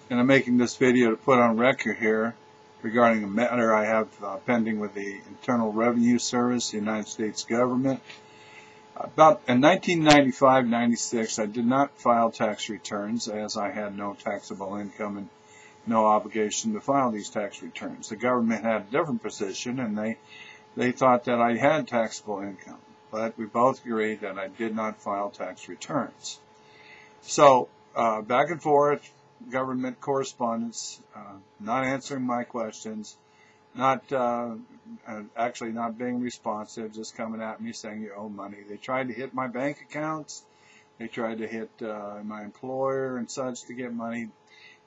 And I'm making this video to put on record here regarding a matter I have pending with the Internal Revenue Service, the United States government. About in 1995-96, I did not file tax returns as I had no taxable income and no obligation to file these tax returns. The government had a different position, and they thought that I had taxable income, but we both agreed that I did not file tax returns. So back and forth, government correspondence, not answering my questions, actually not being responsive, just coming at me saying you owe money. They tried to hit my bank accounts. They tried to hit my employer and such to get money.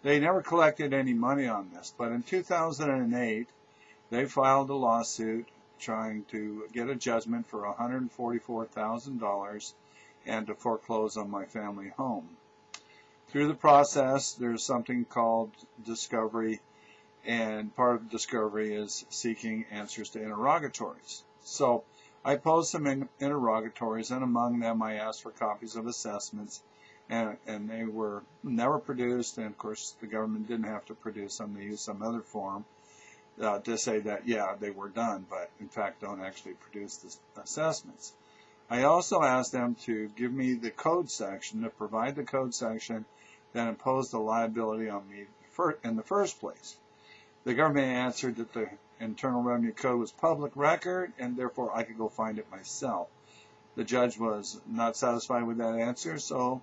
They never collected any money on this. But in 2008, they filed a lawsuit trying to get a judgment for $144,000 and to foreclose on my family home. Through the process, there's something called discovery, and part of discovery is seeking answers to interrogatories. So I posed some interrogatories, and among them I asked for copies of assessments, and they were never produced, and of course the government didn't have to produce them. They used some other form to say that, yeah, they were done, but in fact don't actually produce the assessments. I also asked them to give me the code section, to provide the code section that imposed the liability on me in the first place. The government answered that the Internal Revenue Code was public record, and therefore I could go find it myself. The judge was not satisfied with that answer, so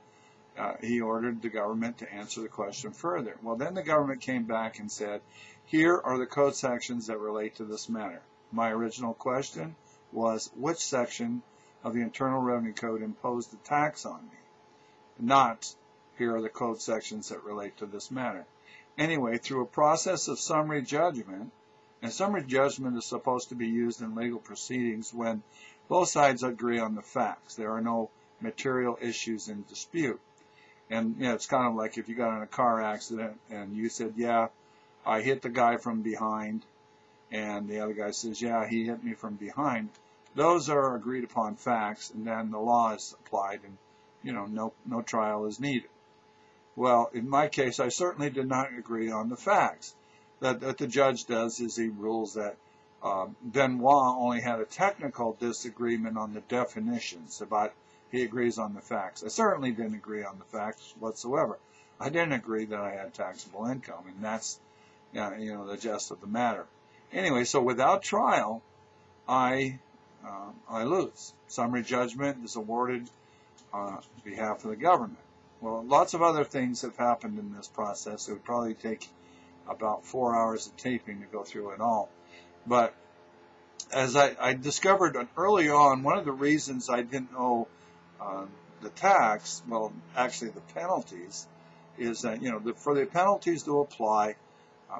he ordered the government to answer the question further. Well, then the government came back and said, here are the code sections that relate to this matter. My original question was, which section of the Internal Revenue Code imposed the tax on me? Not, here are the code sections that relate to this matter. Anyway, through a process of summary judgment, and summary judgment is supposed to be used in legal proceedings when both sides agree on the facts. There are no material issues in dispute. And it's kind of like if you got in a car accident and you said, yeah, I hit the guy from behind, and the other guy says, yeah, he hit me from behind. Those are agreed upon facts, and then the law is applied, and no trial is needed. Well, in my case, I certainly did not agree on the facts. That the judge does is he rules that Benoit only had a technical disagreement on the definitions, but he agrees on the facts. I certainly didn't agree on the facts whatsoever. I didn't agree that I had taxable income, and that's the gist of the matter. Anyway, so without trial, I lose. Summary judgment is awarded on behalf of the government. Well, lots of other things have happened in this process. It would probably take about 4 hours of taping to go through it all. But as I discovered early on, one of the reasons I didn't owe the tax, well, actually the penalties, is that, for the penalties to apply,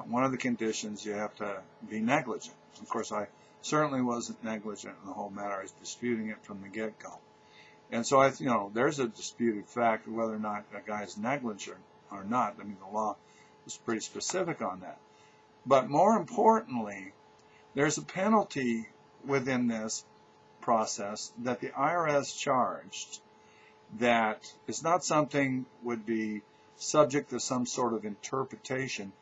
one of the conditions, you have to be negligent. Of course, I certainly wasn't negligent in the whole matter. I was disputing it from the get-go. And so, there's a disputed fact of whether or not a guy is negligent or not. I mean, the law is pretty specific on that. But more importantly, there's a penalty within this process that the IRS charged that is not something would be subject to some sort of interpretation.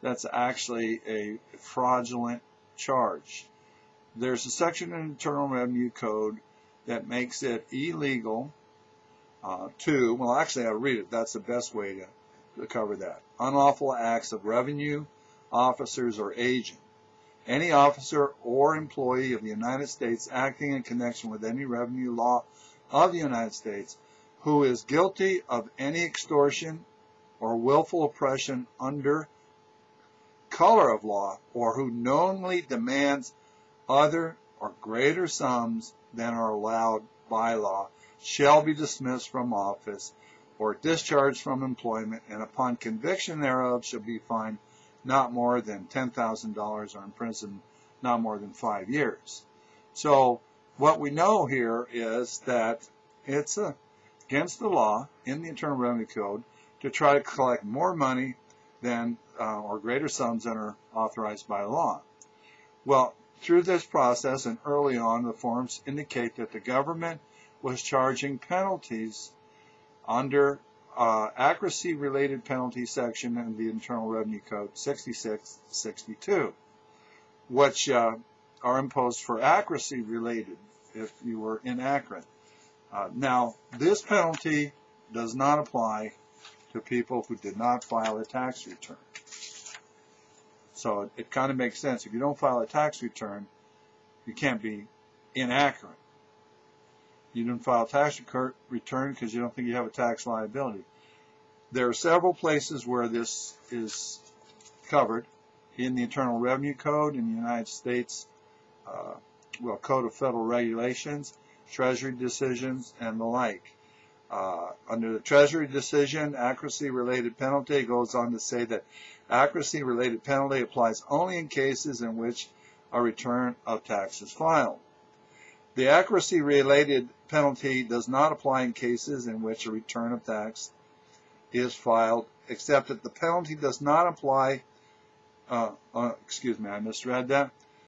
That's actually a fraudulent charge. There's a section in the Internal Revenue Code that makes it illegal well, actually I'll read it. That's the best way to cover that. Unlawful acts of revenue officers or agent. Any officer or employee of the United States acting in connection with any revenue law of the United States who is guilty of any extortion or willful oppression under color of law, or who knowingly demands other or greater sums than are allowed by law, shall be dismissed from office or discharged from employment, and upon conviction thereof shall be fined not more than $10,000 or imprisoned not more than 5 years. So what we know here is that it's against the law in the Internal Revenue Code to try to collect more money than or greater sums than are authorized by law. Well, through this process and early on, the forms indicate that the government was charging penalties under accuracy-related penalty section in the Internal Revenue Code 6662, which are imposed for accuracy-related if you were inaccurate. Now, this penalty does not apply to people who did not file a tax return. So it kind of makes sense. If you don't file a tax return, you can't be inaccurate. You didn't file a tax return because you don't think you have a tax liability. There are several places where this is covered in the Internal Revenue Code in the United States, Code of Federal Regulations, Treasury decisions, and the like. Under the Treasury decision, accuracy-related penalty goes on to say that accuracy-related penalty applies only in cases in which a return of tax is filed. The accuracy-related penalty does not apply in cases in which a return of tax is filed, except that the penalty does not apply, excuse me, I misread that.